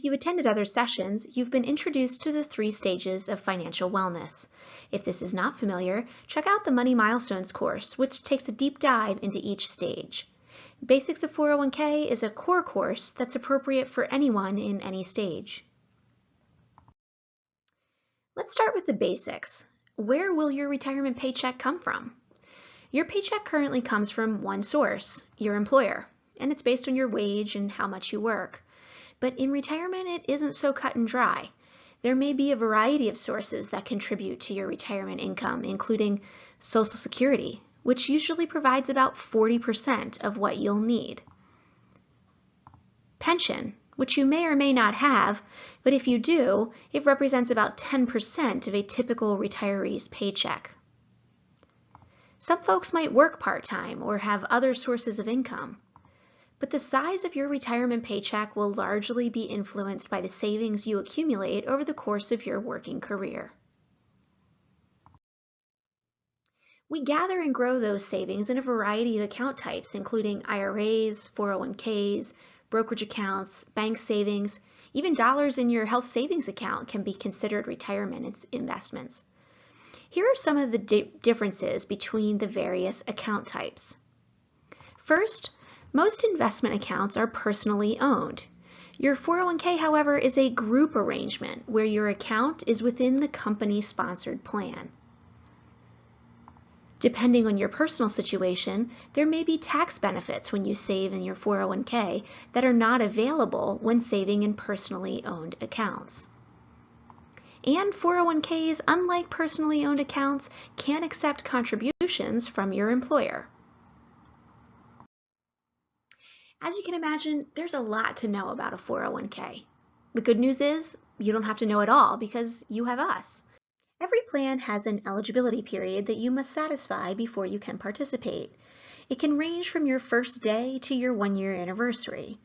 you've attended other sessions, you've been introduced to the 3 stages of financial wellness. If this is not familiar, check out the Money Milestones course, which takes a deep dive into each stage. Basics of 401k is a core course that's appropriate for anyone in any stage. Let's start with the basics. Where will your retirement paycheck come from? Your paycheck currently comes from one source, your employer, and it's based on your wage and how much you work. But in retirement, it isn't so cut and dry. There may be a variety of sources that contribute to your retirement income, including Social Security, which usually provides about 40% of what you'll need. Pension, which you may or may not have, but if you do, it represents about 10% of a typical retiree's paycheck. Some folks might work part-time or have other sources of income. But the size of your retirement paycheck will largely be influenced by the savings you accumulate over the course of your working career. We gather and grow those savings in a variety of account types, including IRAs, 401ks, brokerage accounts, bank savings, even dollars in your health savings account can be considered retirement investments. Here are some of the differences between the various account types. First, most investment accounts are personally owned. Your 401k, however, is a group arrangement where your account is within the company-sponsored plan. Depending on your personal situation, there may be tax benefits when you save in your 401k that are not available when saving in personally owned accounts. And 401ks, unlike personally owned accounts, can accept contributions from your employer. As you can imagine, there's a lot to know about a 401k. The good news is you don't have to know it all because you have us. Every plan has an eligibility period that you must satisfy before you can participate. It can range from your first day to your 1-year anniversary.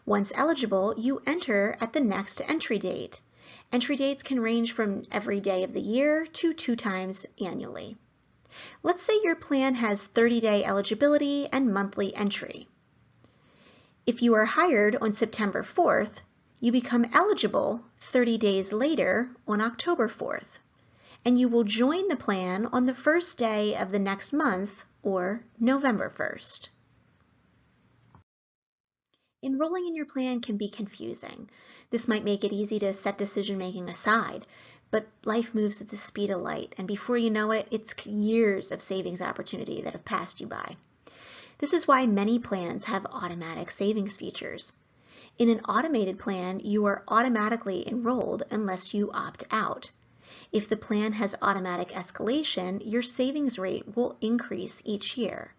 Once eligible, you enter at the next entry date. Entry dates can range from every day of the year to 2 times annually. Let's say your plan has 30-day eligibility and monthly entry. If you are hired on September 4th, you become eligible 30 days later on October 4th, and you will join the plan on the first day of the next month or November 1st. Enrolling in your plan can be confusing. This might make it easy to set decision-making aside, but life moves at the speed of light, and before you know it, it's years of savings opportunity that have passed you by. This is why many plans have automatic savings features. In an automated plan, you are automatically enrolled unless you opt out. If the plan has automatic escalation, your savings rate will increase each year.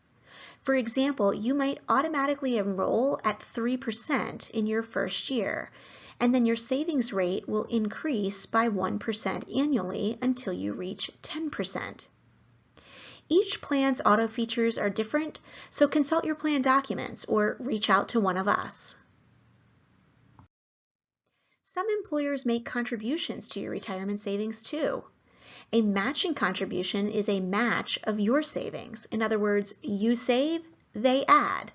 For example, you might automatically enroll at 3% in your first year, and then your savings rate will increase by 1% annually until you reach 10%. Each plan's auto features are different, so consult your plan documents or reach out to one of us. Some employers make contributions to your retirement savings too. A matching contribution is a match of your savings. In other words, you save, they add.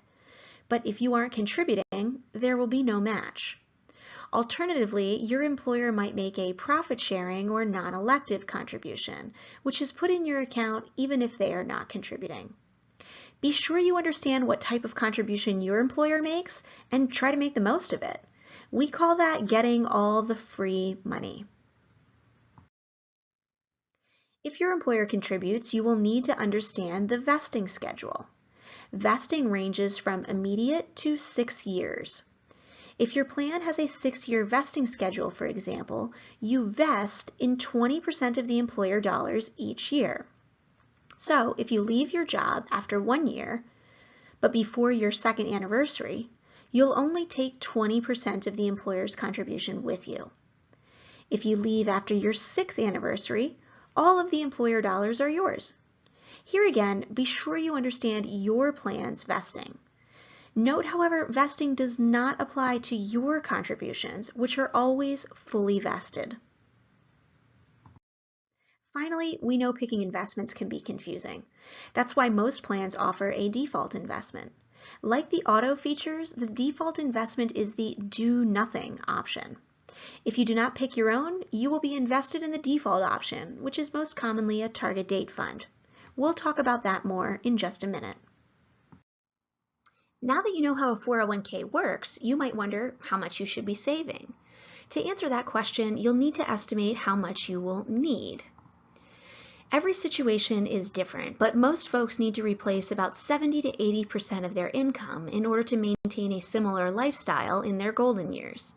But if you aren't contributing, there will be no match. Alternatively, your employer might make a profit-sharing or non-elective contribution, which is put in your account even if they are not contributing. Be sure you understand what type of contribution your employer makes and try to make the most of it. We call that getting all the free money. If your employer contributes, you will need to understand the vesting schedule. Vesting ranges from immediate to 6 years. If your plan has a 6-year vesting schedule, for example, you vest in 20% of the employer dollars each year. So if you leave your job after 1 year, but before your 2nd anniversary, you'll only take 20% of the employer's contribution with you. If you leave after your 6th anniversary, all of the employer dollars are yours. Here again, be sure you understand your plan's vesting. Note, however, vesting does not apply to your contributions, which are always fully vested. Finally, we know picking investments can be confusing. That's why most plans offer a default investment. Like the auto features, the default investment is the do nothing option. If you do not pick your own, you will be invested in the default option, which is most commonly a target date fund. We'll talk about that more in just a minute. Now that you know how a 401k works, you might wonder how much you should be saving. To answer that question, you'll need to estimate how much you will need. Every situation is different, but most folks need to replace about 70 to 80% of their income in order to maintain a similar lifestyle in their golden years.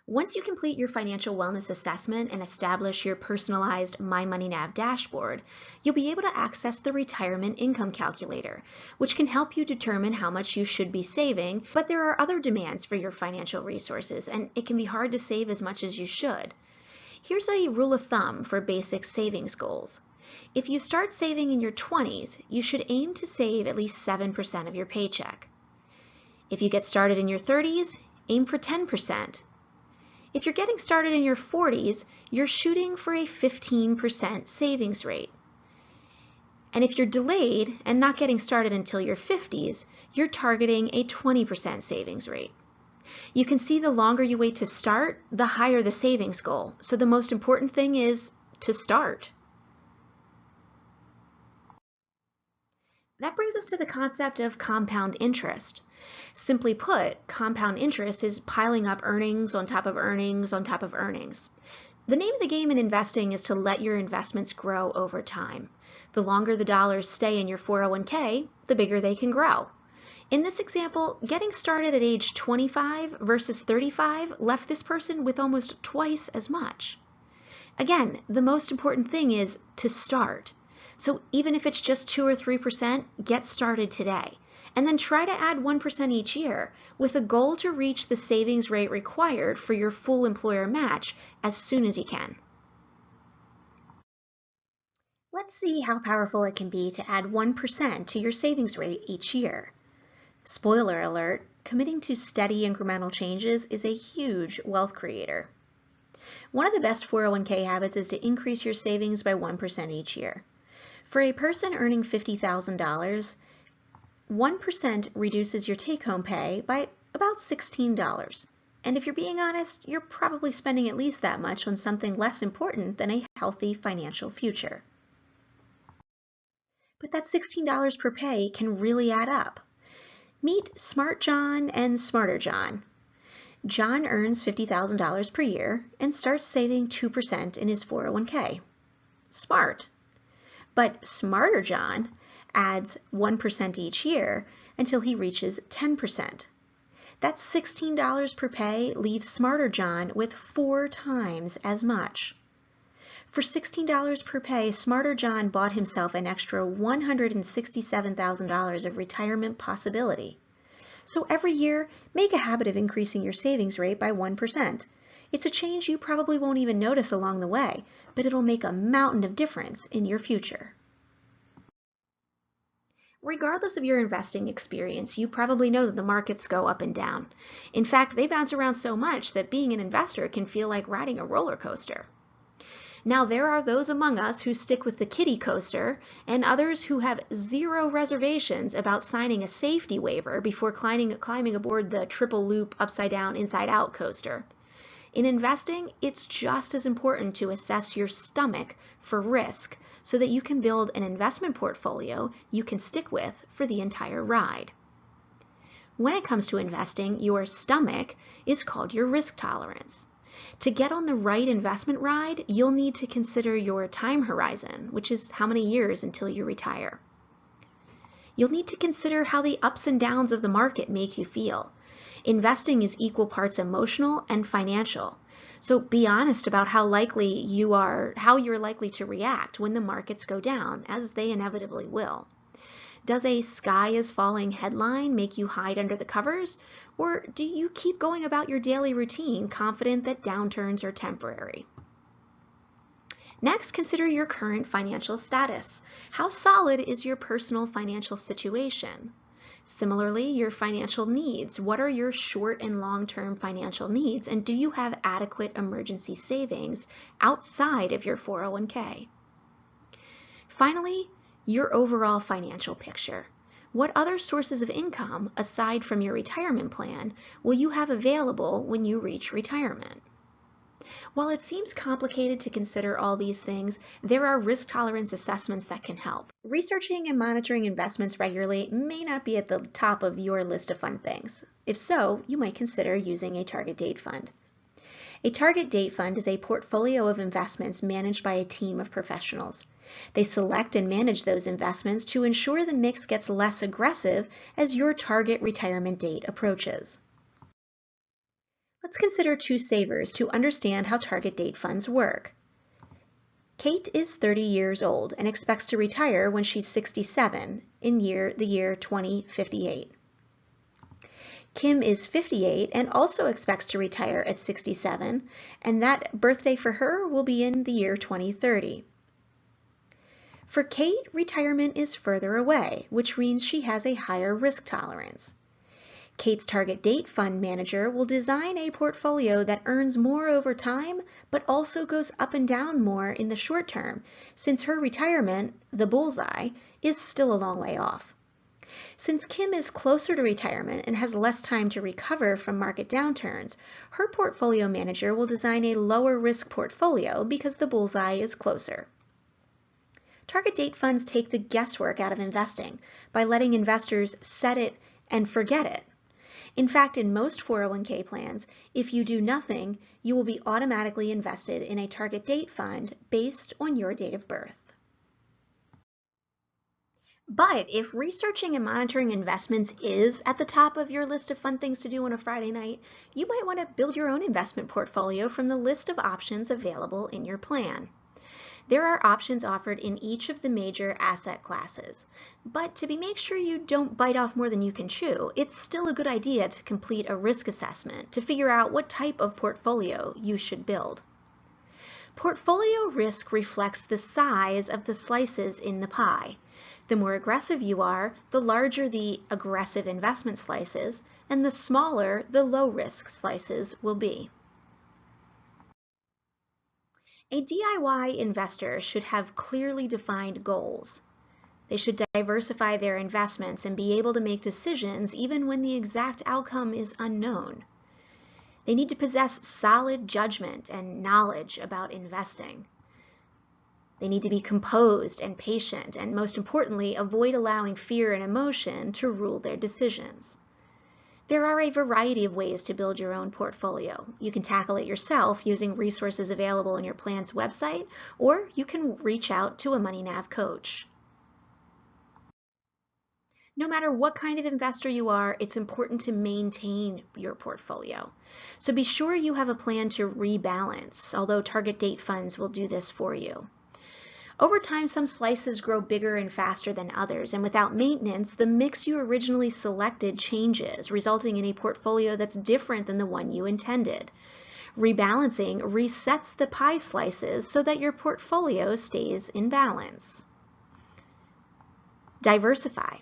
Once you complete your financial wellness assessment and establish your personalized MyMoneyNav dashboard, you'll be able to access the Retirement Income Calculator, which can help you determine how much you should be saving, but there are other demands for your financial resources, and it can be hard to save as much as you should. Here's a rule of thumb for basic savings goals. If you start saving in your 20s, you should aim to save at least 7% of your paycheck. If you get started in your 30s, aim for 10%. If you're getting started in your 40s, you're shooting for a 15% savings rate. And if you're delayed and not getting started until your 50s, you're targeting a 20% savings rate. You can see the longer you wait to start, the higher the savings goal. So the most important thing is to start. That brings us to the concept of compound interest. Simply put, compound interest is piling up earnings on top of earnings on top of earnings. The name of the game in investing is to let your investments grow over time. The longer the dollars stay in your 401k, the bigger they can grow. In this example, getting started at age 25 versus 35 left this person with almost twice as much. Again, the most important thing is to start. So even if it's just 2 or 3%, get started today. And then try to add 1% each year with a goal to reach the savings rate required for your full employer match as soon as you can. Let's see how powerful it can be to add 1% to your savings rate each year. Spoiler alert, committing to steady incremental changes is a huge wealth creator. One of the best 401k habits is to increase your savings by 1% each year. For a person earning $50,000, 1% reduces your take-home pay by about $16. And if you're being honest, you're probably spending at least that much on something less important than a healthy financial future. But that $16 per pay can really add up. Meet Smart John and Smarter John. John earns $50,000 per year and starts saving 2% in his 401k. Smart. But Smarter John adds 1% each year until he reaches 10%. That $16 per pay leaves Smarter John with 4 times as much. For $16 per pay, Smarter John bought himself an extra $167,000 of retirement possibility. So every year, make a habit of increasing your savings rate by 1%. It's a change you probably won't even notice along the way, but it'll make a mountain of difference in your future. Regardless of your investing experience, you probably know that the markets go up and down. In fact, they bounce around so much that being an investor can feel like riding a roller coaster. Now, there are those among us who stick with the kiddie coaster and others who have zero reservations about signing a safety waiver before climbing aboard the triple loop upside down inside out coaster. In investing, it's just as important to assess your stomach for risk so that you can build an investment portfolio you can stick with for the entire ride. When it comes to investing, your stomach is called your risk tolerance. To get on the right investment ride, you'll need to consider your time horizon, which is how many years until you retire. You'll need to consider how the ups and downs of the market make you feel. Investing is equal parts emotional and financial. So be honest about how you're likely to react when the markets go down, as they inevitably will. Does a sky is falling headline make you hide under the covers? Or do you keep going about your daily routine confident that downturns are temporary? Next, consider your current financial status. How solid is your personal financial situation? Similarly, your financial needs. What are your short and long-term financial needs? And do you have adequate emergency savings outside of your 401k? Finally, your overall financial picture. What other sources of income, aside from your retirement plan, will you have available when you reach retirement? While it seems complicated to consider all these things, there are risk tolerance assessments that can help. Researching and monitoring investments regularly may not be at the top of your list of fun things. If so, you might consider using a target date fund. A target date fund is a portfolio of investments managed by a team of professionals. They select and manage those investments to ensure the mix gets less aggressive as your target retirement date approaches. Let's consider two savers to understand how target date funds work. Kate is 30 years old and expects to retire when she's 67 in the year 2058. Kim is 58 and also expects to retire at 67, and that birthday for her will be in the year 2030. For Kate, retirement is further away, which means she has a higher risk tolerance. Kate's target date fund manager will design a portfolio that earns more over time, but also goes up and down more in the short term, since her retirement, the bullseye, is still a long way off. Since Kim is closer to retirement and has less time to recover from market downturns, her portfolio manager will design a lower risk portfolio because the bullseye is closer. Target date funds take the guesswork out of investing by letting investors set it and forget it. In fact, in most 401k plans, if you do nothing, you will be automatically invested in a target date fund based on your date of birth. But if researching and monitoring investments is at the top of your list of fun things to do on a Friday night, you might want to build your own investment portfolio from the list of options available in your plan. There are options offered in each of the major asset classes, but to make sure you don't bite off more than you can chew, it's still a good idea to complete a risk assessment to figure out what type of portfolio you should build. Portfolio risk reflects the size of the slices in the pie. The more aggressive you are, the larger the aggressive investment slices, and the smaller the low-risk slices will be. A DIY investor should have clearly defined goals. They should diversify their investments and be able to make decisions even when the exact outcome is unknown. They need to possess solid judgment and knowledge about investing. They need to be composed and patient, and most importantly, avoid allowing fear and emotion to rule their decisions. There are a variety of ways to build your own portfolio. You can tackle it yourself using resources available on your plan's website, or you can reach out to a MoneyNav coach. No matter what kind of investor you are, it's important to maintain your portfolio. So be sure you have a plan to rebalance, although target date funds will do this for you. Over time, some slices grow bigger and faster than others, and without maintenance, the mix you originally selected changes, resulting in a portfolio that's different than the one you intended. Rebalancing resets the pie slices so that your portfolio stays in balance. Diversify.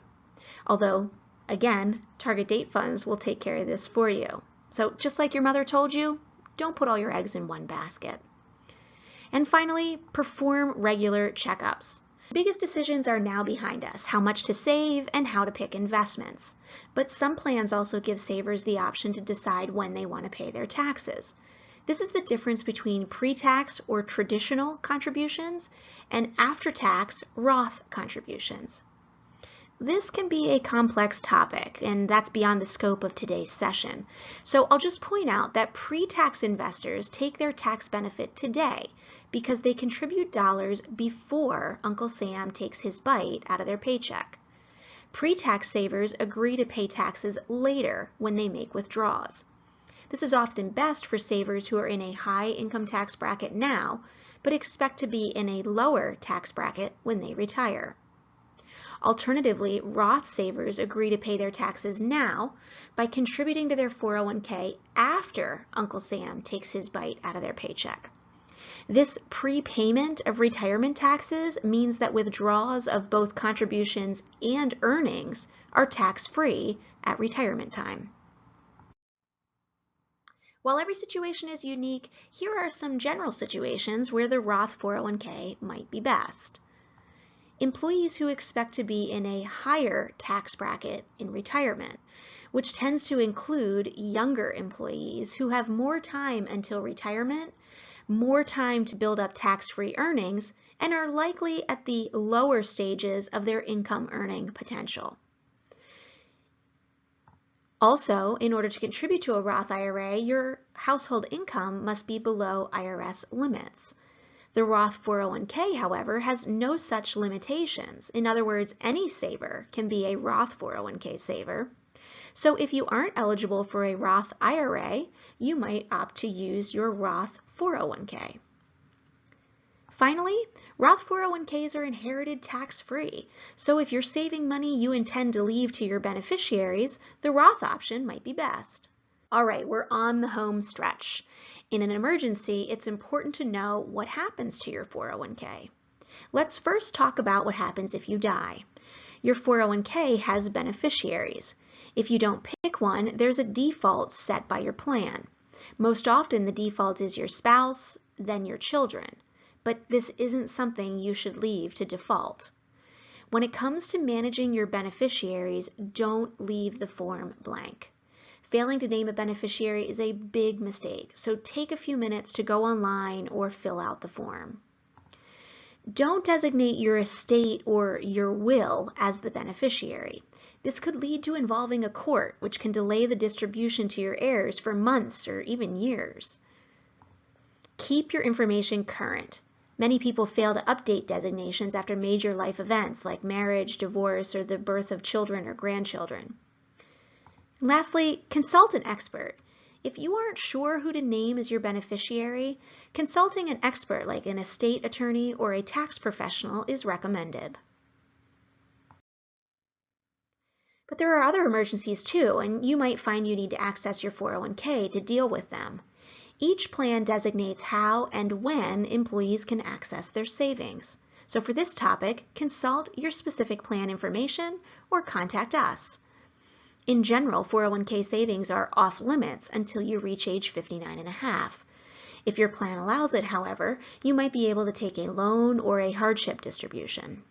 Although, again, target date funds will take care of this for you. So just like your mother told you, don't put all your eggs in one basket. And finally, perform regular checkups. The biggest decisions are now behind us, how much to save and how to pick investments. But some plans also give savers the option to decide when they want to pay their taxes. This is the difference between pre-tax or traditional contributions and after-tax Roth contributions. This can be a complex topic, and that's beyond the scope of today's session. So I'll just point out that pre-tax investors take their tax benefit today because they contribute dollars before Uncle Sam takes his bite out of their paycheck. Pre-tax savers agree to pay taxes later when they make withdrawals. This is often best for savers who are in a high income tax bracket now, but expect to be in a lower tax bracket when they retire. Alternatively, Roth savers agree to pay their taxes now by contributing to their 401k after Uncle Sam takes his bite out of their paycheck. This prepayment of retirement taxes means that withdrawals of both contributions and earnings are tax-free at retirement time. While every situation is unique, here are some general situations where the Roth 401k might be best. employees who expect to be in a higher tax bracket in retirement, which tends to include younger employees who have more time until retirement, more time to build up tax-free earnings, and are likely at the lower stages of their income earning potential. Also, in order to contribute to a Roth IRA, your household income must be below IRS limits. The Roth 401k, however, has no such limitations. In other words, any saver can be a Roth 401k saver. So if you aren't eligible for a Roth IRA, you might opt to use your Roth 401k. Finally, Roth 401ks are inherited tax-free, so if you're saving money you intend to leave to your beneficiaries, the Roth option might be best. All right, we're on the home stretch. In an emergency, it's important to know what happens to your 401k. Let's first talk about what happens if you die. Your 401k has beneficiaries. If you don't pick one, there's a default set by your plan. Most often the default is your spouse, then your children. But this isn't something you should leave to default. When it comes to managing your beneficiaries, don't leave the form blank. Failing to name a beneficiary is a big mistake, so take a few minutes to go online or fill out the form. Don't designate your estate or your will as the beneficiary. This could lead to involving a court, which can delay the distribution to your heirs for months or even years. Keep your information current. Many people fail to update designations after major life events like marriage, divorce, or the birth of children or grandchildren. And lastly, consult an expert. If you aren't sure who to name as your beneficiary, consulting an expert like an estate attorney or a tax professional is recommended. But there are other emergencies too, and you might find you need to access your 401k to deal with them. Each plan designates how and when employees can access their savings. So for this topic, consult your specific plan information or contact us. In general, 401k savings are off limits until you reach age 59 and a half. If your plan allows it, however, you might be able to take a loan or a hardship distribution.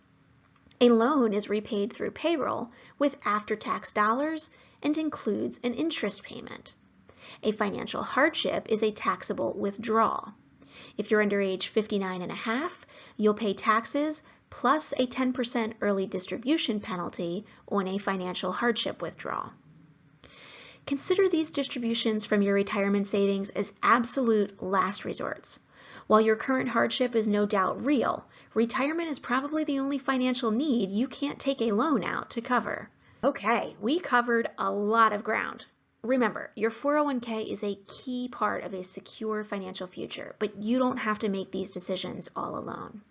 A loan is repaid through payroll with after-tax dollars and includes an interest payment. A financial hardship is a taxable withdrawal. If you're under age 59 and a half, you'll pay taxes plus a 10% early distribution penalty on a financial hardship withdrawal. Consider these distributions from your retirement savings as absolute last resorts. While your current hardship is no doubt real, retirement is probably the only financial need you can't take a loan out to cover. Okay, we covered a lot of ground. Remember, your 401k is a key part of a secure financial future, but you don't have to make these decisions all alone.